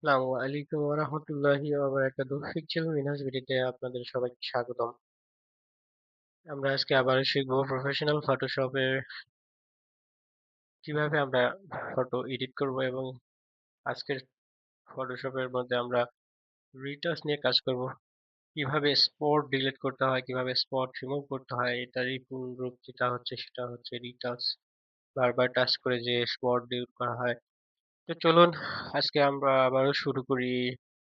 আসসালামু আলাইকুম ওয়া রাহমাতুল্লাহি ওয়া বারাকাতুহু। পিকচার মিনহাজ ভিডিওতে আপনাদের সবাইকে স্বাগতম। আমরা আজকে আবারও শিখব প্রফেশনাল ফটোশপের কিভাবে আমরা ফটো এডিট করব এবং আজকের ফটোশপের মধ্যে আমরা রিটাচ নিয়ে কাজ করব। কিভাবে স্পট ডিলিট করতে হয়, কিভাবে স্পট রিমুভ করতে হয়, এটারই পূর্ণ রূপ যেটা হচ্ছে সেটা হচ্ছে রিটাচ। বারবার টাচ করে যে স্পট ডিলিট করা হয়। তো চলুন আজকে আমরা আবারও শুরু করি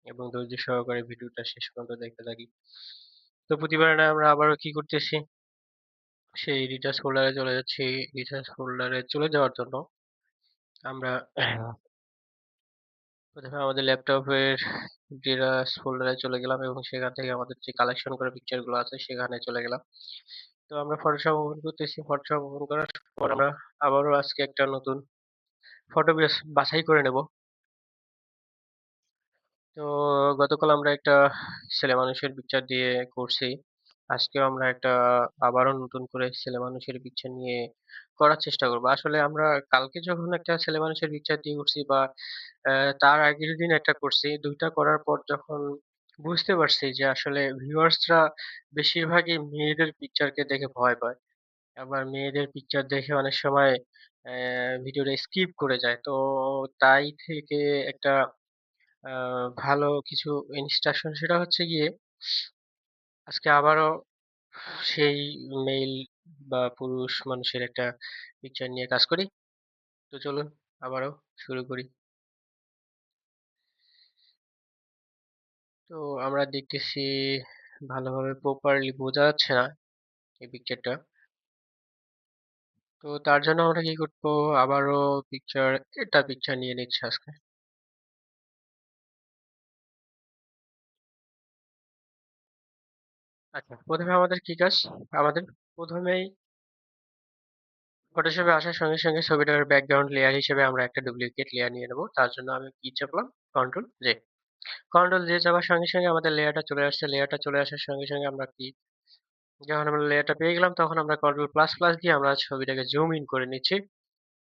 এবং ধৈর্য সহকারে ভিডিওটা শেষ পর্যন্ত দেখতে থাকি। তো প্রতিবার না আমরা আবারও কি করতেছি, সেই রিচার্জ ফোল্ডারে চলে যাচ্ছি। রিচার্জ ফোল্ডারে চলে যাওয়ার জন্য আমরা প্রথমে আমাদের ল্যাপটপের ডিরাস ফোল্ডারে চলে গেলাম এবং সেখান থেকে আমাদের যে কালেকশন করা পিকচার গুলো আছে সেখানে চলে গেলাম। তো আমরা ফটোশপ ওপেন করতেছি। ফটোশপ ওপেন করার পর আমরা আবারও আজকে একটা নতুন ফটো বাছাই করে নেব। তো গতকাল আমরা একটা ছেলে মানুষের পিকচার দিয়ে করছি। আজকেও আমরা একটা আবারও নতুন করে ছেলে মানুষের পিকচার নিয়ে করার চেষ্টা করব। আসলে আমরা কালকে যখন একটা ছেলে মানুষের পিকচার দিয়ে করছি বা তার আগের দিন একটা করছি। ২ টা করার পর যখন বুঝতে পারছি যে আসলে ভিউয়ার্সরা বেশিরভাগই মেয়েদের পিকচারকে দেখে ভয় পায়। আবার মেয়েদের পিকচার দেখে অনেক সময় ভিডিওটা স্কিপ করে যায়। তো তাই থেকে একটা আ ভালো কিছু ইনস্ট্রাকশন, সেটা হচ্ছে গিয়ে আজকে আবারও সেই মেইল বা পুরুষ মানুষের একটা পিকচার নিয়ে কাজ করি। তো চলুন আবারও শুরু করি। তো আমরা দেখতেছি ভালোভাবে প্রপারলি বোঝা যাচ্ছে না এই পিকচারটা। তো তার জন্য আমরা কি করবো, আবারও পিকচার নিয়ে নিচ্ছি আজকে। আচ্ছা, প্রথমে আমাদের কি কাজ, আমাদের প্রথমেই ফটোশপে আসার সঙ্গে সঙ্গে ছবিটার ব্যাকগ্রাউন্ড লেয়ার হিসেবে আমরা একটা ডুপ্লিকেট লেয়ার নিয়ে নেবো। তার জন্য আমি কি চাপলাম, কন্ট্রোল জে। কন্ট্রোল জে চাপার সঙ্গে সঙ্গে আমাদের লেয়ারটা চলে আসছে। লেয়ারটা চলে আসার সঙ্গে সঙ্গে আমরা কি, যখন আমরা লেয়ারটা পেয়ে গেলাম তখন আমরা কন্ট্রোল প্লাস প্লাস দিয়ে আমরা ছবিটাকে জুম ইন করে নিচ্ছি।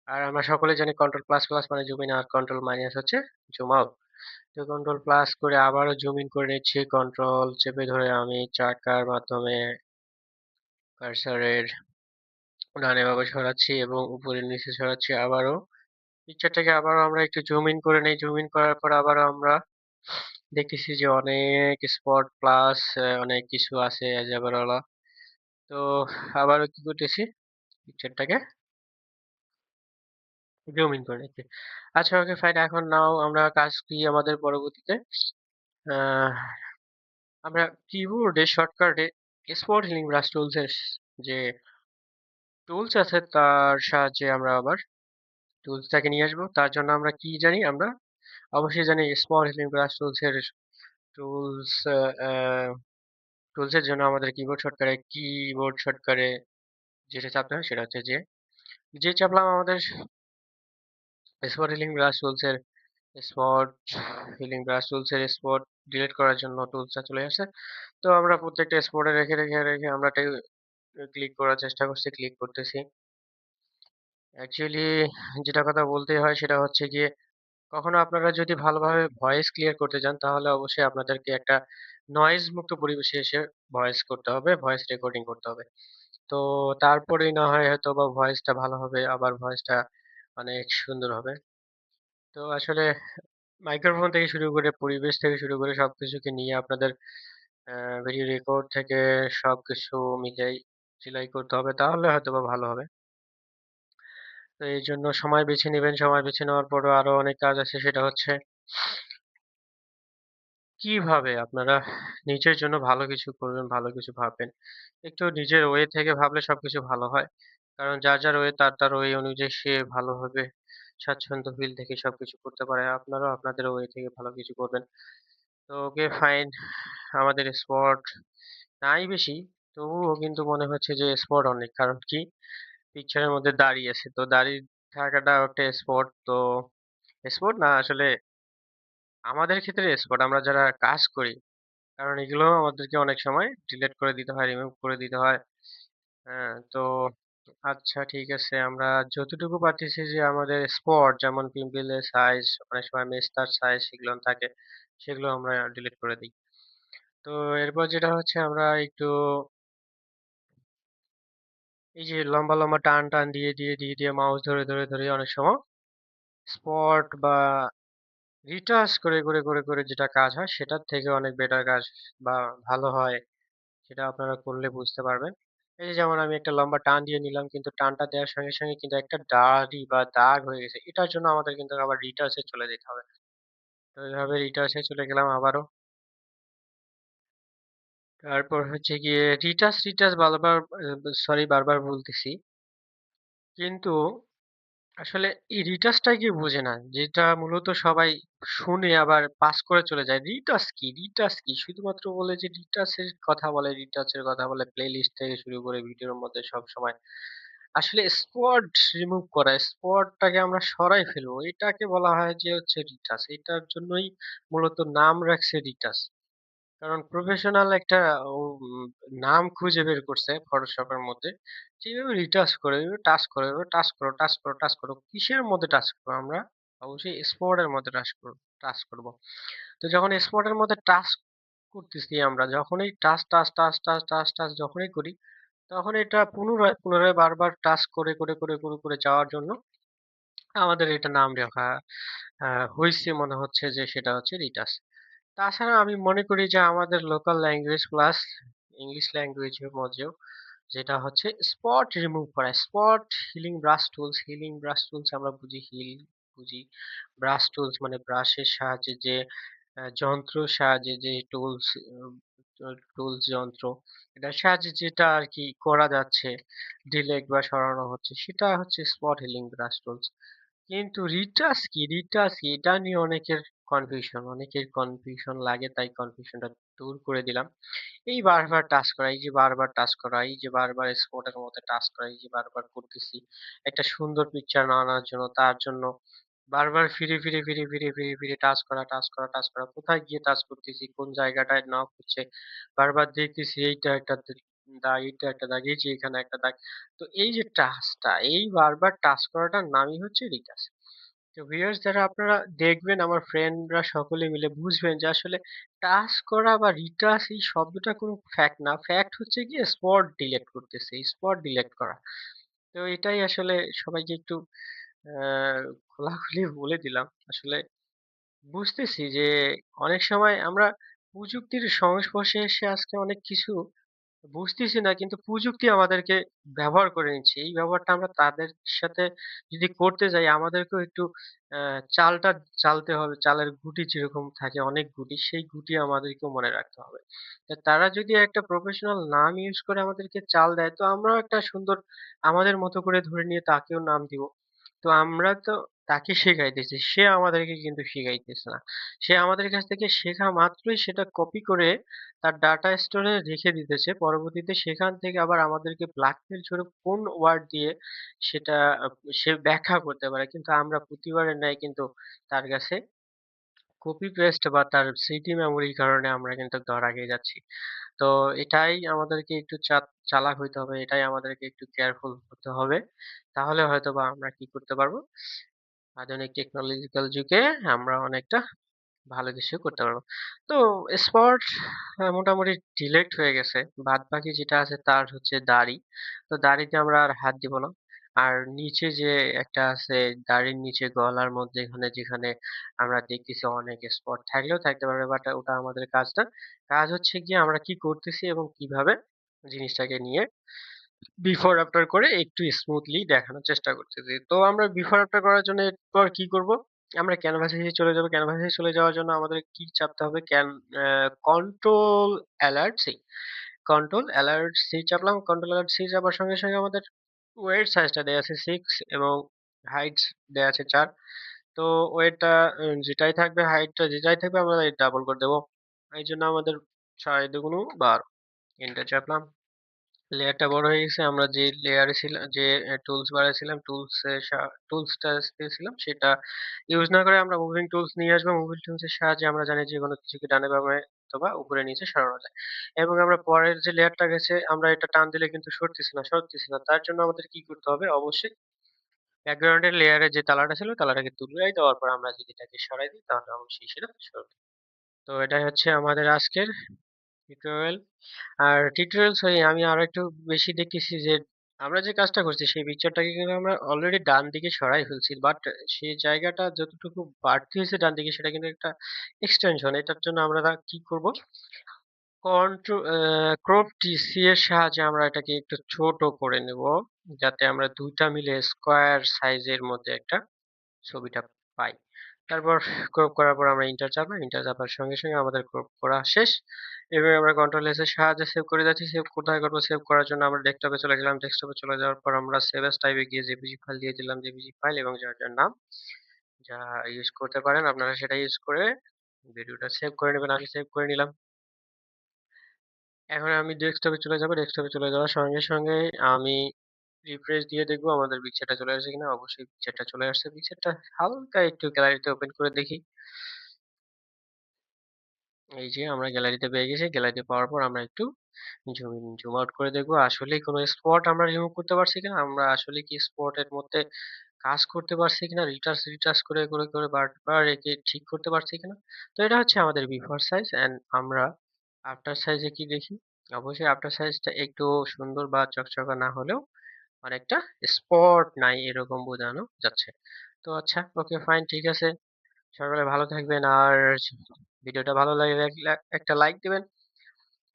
আর আমরা সকলে জানি কন্ট্রোল প্লাস প্লাস মানে জুম ইন, আর কন্ট্রোল মাইনাস হচ্ছে জুম আউট। তো কন্ট্রোল প্লাস করে আবারও জুম ইন করে নিচ্ছি। কন্ট্রোল চেপে ধরে আমি চাকার মাধ্যমে কার্সারের ডানে বামে সরাচ্ছি এবং উপরে নিচে সরাচ্ছি। আবারও পিকচারটাকে আবারও আমরা একটু জুম ইন করে নেই। জুম ইন করার পর আবারও আমরা দেখতেছি যে অনেক স্পট প্লাস অনেক কিছু আছে অ্যাজাবেরওয়ালা। তো আবারও কি করতেছি, পিকচারটাকে জুম ইন করে নিচ্ছি। আচ্ছা, ওকে ফাইন। এখন নাও আমরা কাজ কি আমাদের পরবর্তীতে, আহ আমরা কিবোর্ডে শর্টকাটে স্পট হিলিং ব্রাশ টুলস এর যে টুলস আছে তার সাহায্যে আমরা আবার টুলসটাকে নিয়ে আসবো। তার জন্য আমরা কি জানি, আমরা অবশ্যই জানি small healing brush tools tools এর জন্য আমাদের কিবোর্ড শর্টকাটে যেটা চাপতে হয় সেটা হচ্ছে যে চাপলাম আমাদের স্পট হিলিং ব্রাশ টুলস এর স্পট স্পট ডিলিট করার জন্য টুলসটা চলে আসে। তো আমরা প্রত্যেকটা স্পটে রেখে রেখে রেখে আমরা ক্লিক করার চেষ্টা করছি, ক্লিক করতেছি। অ্যাকচুয়ালি যেটা কথা বলতে হয় সেটা হচ্ছে গিয়ে, কখনো আপনারা যদি ভালোভাবে ভয়েস ক্লিয়ার করতে চান তাহলে অবশ্যই আপনাদেরকে একটা নয়েজ মুক্ত পরিবেশে এসে ভয়েস করতে হবে, ভয়েস রেকর্ডিং করতে হবে। তো তারপরেই না হয় হয়তো বা ভয়েসটা ভালো হবে, আবার ভয়েসটা অনেক সুন্দর হবে। তো আসলে মাইক্রোফোন থেকে শুরু করে পরিবেশ থেকে শুরু করে সবকিছুকে নিয়ে আপনাদের ভিডিও রেকর্ড থেকে সবকিছু মিলাই ঝিলাই করতে হবে, তাহলে হয়তোবা ভালো হবে। তো এই জন্য সময় বেছে নেবেন। সময় বেছে নেওয়ার পরও আরো অনেক কাজ আছে, সেটা হচ্ছে কিভাবে আপনারা নিজের জন্য ভালো কিছু করবেন, ভালো কিছু ভাববেন। একটু নিজের ওয়ে থেকে ভাবলে সবকিছু ভালো হয়। কারণ যার ওয়ে তার ওয়ে অনুযায়ী সে ভালোভাবে স্বাচ্ছন্দ্য ফিল থেকে সবকিছু করতে পারে। আপনারাও আপনাদের ওয়ে থেকে ভালো কিছু করবেন। তো ওকে ফাইন। আমাদের স্পট নাই বেশি, তবুও কিন্তু মনে হচ্ছে যে স্পট অনেক। কারণ কি, পিকচারের মধ্যে দাড়ি আছে। তো দাড়ি থাকাটাও একটা স্পট। তো স্পট না আসলে আমাদের ক্ষেত্রে স্পট, আমরা যারা কাজ করি, কারণ এগুলো আমাদেরকে অনেক সময় ডিলিট করে দিতে হয়, রিমুভ করে দিতে হয়। হ্যাঁ, তো আচ্ছা ঠিক আছে। আমরা যতটুকু পারতেছি যে আমাদের স্পট যেমন পিম্পলের সাইজ, অনেক সময় মেস্তার সাইজ সেগুলো থাকে, সেগুলো আমরা ডিলিট করে দিই। তো এরপর যেটা হচ্ছে আমরা একটু এই যে লম্বা, লম্বা টান দিয়ে মাউস ধরে অনেক সময় স্পট বা রিটাচ করে যেটা কাজ হয় সেটার থেকে অনেক বেটার কাজ বা ভালো হয় সেটা আপনারা করলে বুঝতে পারবেন। এই যে যেমন আমি একটা লম্বা টান দিয়ে নিলাম কিন্তু টানটা দেওয়ার সঙ্গে কিন্তু একটা দাড়ি বা দাগ হয়ে গেছে। এটার জন্য আমাদের কিন্তু আবার রিটাচ এ চলে যেতে হবে। তো এভাবে রিটাচ এ চলে গেলাম আবারও। তারপর হচ্ছে গিয়ে রিটাচ বারবার বারবার বলতেছি। কিন্তু আসলে এই রিটাচটাই কেউ বোঝে না। যেটা মূলত সবাই শুনে আবার পাস করে চলে যায়। রিটাচ কি? রিটাচ কি? শুধুমাত্র বলে যে রিটাচের কথা বলে প্লেলিস্ট থেকে শুরু করে ভিডিওর মধ্যে সবসময়। আসলে স্পট রিমুভ করা, স্পটটাকে আমরা সরাই ফেলবো। এটাকে বলা হয় যে হচ্ছে রিটাচ। এটার জন্যই মূলত নাম রাখছে রিটাচ। কারণ প্রফেশনাল একটা উম নাম খুঁজে বের করছে ফটোশপের মধ্যে। যেভাবে রিটাচ করে, এভাবে টাচ করো, এভাবে টাচ করো। কিসের মধ্যে টাচ করবো আমরা? অবশ্যই স্পট এর মধ্যে টাচ করব। তো যখন স্পট এর মধ্যে টাচ করতেছি আমরা, যখনই টাচ যখনই করি, তখন এটা পুনরায় বারবার টাচ করে যাওয়ার জন্য আমাদের এটা নাম রাখা হইছে মনে হচ্ছে যে সেটা হচ্ছে রিটাচ। তাছাড়া আমি মনে করি যে আমাদের লোকাল ল্যাঙ্গুয়েজ প্লাস ইংলিশ ল্যাঙ্গুয়েজের মধ্যেও যেটা হচ্ছে স্পট রিমুভ করা। স্পট হিলিং ব্রাশ টুলস আমরা বুঝি বুঝি। ব্রাশ টুলস মানে ব্রাশের সাহায্যে যে যন্ত্রের সাহায্যে যে টুলস যন্ত্র এটার সাহায্যে যেটা আর কি করা যাচ্ছে ডিলেট বা সরানো হচ্ছে সেটা হচ্ছে স্পট হিলিং ব্রাশ টুলস। কিন্তু রিটাচ কি? এটা নিয়ে অনেকের কনফিউশন লাগে তাই কনফিউশনটা দূর করে দিলাম। এই বারবার টাচ করা, এই যে বারবার টাচ করা, এই যে বারবার স্পটের মধ্যে টাচ করা, এই যে বারবার করতেছি একটা সুন্দর পিকচার না আনার জন্য তার জন্য বারবার ফিরে টাচ করা। কোথায় গিয়ে টাচ করতেছি, কোন জায়গাটায় নক হচ্ছে, বারবার দেখতেছি এইটা একটা দাগ, এইটা একটা দাগ, এই যে এখানে একটা দাগ। তো এই যে টাচটা, এই বারবার টাচ করাটার নামই হচ্ছে রিটাচ। তো ভিউয়ার্স যারা আপনারা দেখবেন আমার ফ্রেন্ডরা সকলে মিলে বুঝবেন যে আসলে টাচ করা বা রিটাচ এই শব্দটা কোনো ফ্যাক্ট না। ফ্যাক্ট হচ্ছে গিয়ে স্পট ডিলিট করতেছে, স্পট ডিলিট করা। তো এটাই আসলে সবাইকে একটু খোলাখুলি বলে দিলাম। আসলে বুঝতেছি যে অনেক সময় আমরা প্রযুক্তির সংস্পর্শে এসে আজকে অনেক কিছু বুঝতেছি না কিন্তু প্রযুক্তি আমাদেরকে ব্যবহার করে নিচ্ছে। এই ব্যবহারটা আমরা তাদের সাথে যদি করতে যাই আমাদেরকেও একটু চালটা চালতে হবে। চালের গুটি যেরকম থাকে অনেক গুটি, সেই গুটি আমাদেরকেও মনে রাখতে হবে। তা তারা যদি একটা প্রফেশনাল নাম ইউজ করে আমাদেরকে চাল দেয় তো আমরাও একটা সুন্দর আমাদের মতো করে ধরে নিয়ে তাকেও নাম দিব। তো আমরা তো তাকে শেখাইতেছি। সে আমাদেরকে কিন্তু শিখাইতেছে না। সে আমাদের কাছ থেকে শেখা মাত্রই সেটা কপি করে তার ডাটা স্টোরে রেখে দিতেছে। পরবর্তীতে সেখান থেকে আবার আমাদেরকে ব্ল্যাকমেইল স্বরূপ কোন ওয়ার্ড দিয়ে সেটা সে ব্যাখ্যা করতে পারে। কিন্তু আমরা প্রতিবারের ন্যায় কিন্তু তার কাছে কপি পেস্ট বা তার স্মৃতি মেমোরির কারণে আমরা কিন্তু ধরা খেয়ে যাচ্ছি। তো এটাই আমাদেরকে একটু চালাক হইতে হবে। এটাই আমাদেরকে একটু কেয়ারফুল হতে হবে। তাহলে হয়তোবা আমরা কি করতে পারবো? আধুনিক টেকনোলজিক্যাল যুগে আমরা অনেকটা ভালো কিছু করতে পারবো। তো স্পট মোটামুটি ডিলেট হয়ে গেছে। বাদবাকি যেটা আছে তার হচ্ছে দাড়ি। তো দাড়িতে আমরা আর হাত দিব না। আর নিচে যে একটা আছে দাড়ির নিচে গলার মধ্যে যেখানে আমরা দেখতেছি অনেক স্পট থাকলেও থাকতে পারবে বাট ওটা আমাদের কাজ না। কাজ হচ্ছে গিয়ে আমরা কি করতেছি এবং কিভাবে জিনিসটাকে নিয়ে বিফোর আফটার করে একটু স্মুথলি দেখানোর চেষ্টা করতেছি। তো আমরা বিফোর আফটার করার জন্য এরপর কি করব? আমরা ক্যানভাসে চলে যাব। ক্যানভাসে চলে যাওয়ার জন্য আমাদের কি চাপতে হবে? Control alert C. Control alert C চাপলাম। কন্ট্রোল অ্যালার্ট সি চাপার সঙ্গে আমাদের ওয়েট সাইজটা দেয়া আছে 6 এবং হাইট দেয়া আছে 4। তো ওয়েটটা হাইটটা যেটাই থাকবে আমরা ডাবল করে দেব। এইজন্য আমাদের ৬ দুগুণ ১২। এন্টার চাপলাম। লেয়ারটা বড় হয়ে গেছে। আমরা যে লেয়ারে ছিলাম, যে টুলস বারে ছিলাম, টুলসটা দিয়েছিলাম সেটা ইউজ না করে আমরা মুভিং টুলস নিয়ে আসবো। মুভিং টুলস এর সাহায্যে আমরা জানি যেকোনো কিছুকে ডানে বামে অথবা উপরে নিচে সরানো যায়। এবং আমরা পরের যে লেয়ারটা গেছে আমরা এটা টান দিলে কিন্তু সরতেছে না। তার জন্য আমাদের কি করতে হবে? অবশ্যই ব্যাকগ্রাউন্ডের লেয়ারে যে তালাটা ছিল তালাটাকে তুলে দেওয়ার পর আমরা যদি এটাকে সরাই দিই তাহলে অবশ্যই সেটা সরবে। তো এটাই হচ্ছে আমাদের আজকের টিউটোরিয়াল। আর টিউটোরিয়ালস হয়ে আমি আরো একটু বেশি দেখতেছি যে আমরা যে কাজটা করছি সেই পিকচারটাকে কিন্তু আমরা অলরেডি ডান দিকে সরাই ফেলছি, বাট সেই জায়গাটা যতটুকু বাড়তি হয়েছে ডান দিকে সেটা কিন্তু একটা এক্সটেনশন। এটার জন্য আমরা কি করব? ক্রপ টিসি এর সাহায্যে আমরা এটাকে একটু ছোট করে নেব, যাতে আমরা দুইটা মিলে স্কোয়ার সাইজের মধ্যে একটা ছবিটা পাই। তারপর ক্রপ করার পর আমরা এন্টার চাপবো। এন্টার চাপার সঙ্গে, সঙ্গে আমাদের ক্রপ করা শেষ। এভাবে আমরা কন্ট্রোল এস এর সাহায্যে সেভ করে যাচ্ছি। সেভ কোথায় করব? সেভ করার জন্য আমরা ডেস্কটপে চলে গেলাম। ডেস্কটপে চলে যাওয়ার পর আমরা সেভ এস টাইপে গিয়ে জেপিজি ফাইল দিয়ে দিলাম। জেপিজি ফাইল এবং যার নাম যা ইউজ করতে পারেন আপনারা সেটা ইউজ করে ভিডিওটা সেভ করে নেবেন। আমি সেভ করে নিলাম। এখন আমি ডেস্কটপে চলে যাব। ডেস্কটপে চলে যাওয়ার সঙ্গে, সঙ্গে আমি রিফ্রেশ দিয়ে দেখবো আমাদের পিকচারটা চলে আসছে কিনা। অবশ্যই পিকচারটা চলে আসছে। পিকচারটা হালকা একটু গ্যালারিতে ওপেন করে দেখি। এই যে আমরা গ্যালারিতে পেয়ে গেছি। গ্যালারিতে পাওয়ার পর আমরা একটু জুম ইন জুম আউট করে দেখবো আসলেই কোনো স্পট আমরা রিমুভ করতে পারছি কিনা। আমরা আসলে কি স্পটের মধ্যে কাজ করতে পারছি কিনা, রিটাচ করে বারবার একে ঠিক করতে পারছি কিনা। তো এটা হচ্ছে আমাদের বিফোর সাইজ এন্ড আমরা আফটার সাইজে কি দেখি। অবশ্যই আফটার সাইজটা একটু সুন্দর বা চকচকা না হলেও অনেকটা স্পট নাই এরকম বোঝানো যাচ্ছে। তো আচ্ছা, ওকে, ফাইন, ঠিক আছে। সকালে ভালো থাকবেন। আর ভিডিওটা ভালো লাগলে একটা লাইক দিবেন,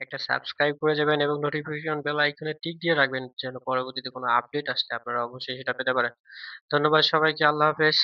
একটা সাবস্ক্রাইব করে যাবেন এবং নোটিফিকেশন বেল আইকনে টিক দিয়ে রাখবেন যেন পরবর্তীতে কোনো আপডেট আসলে আপনারা অবশ্যই সেটা পেতে পারেন। ধন্যবাদ সবাইকে। আল্লাহ হাফেজ।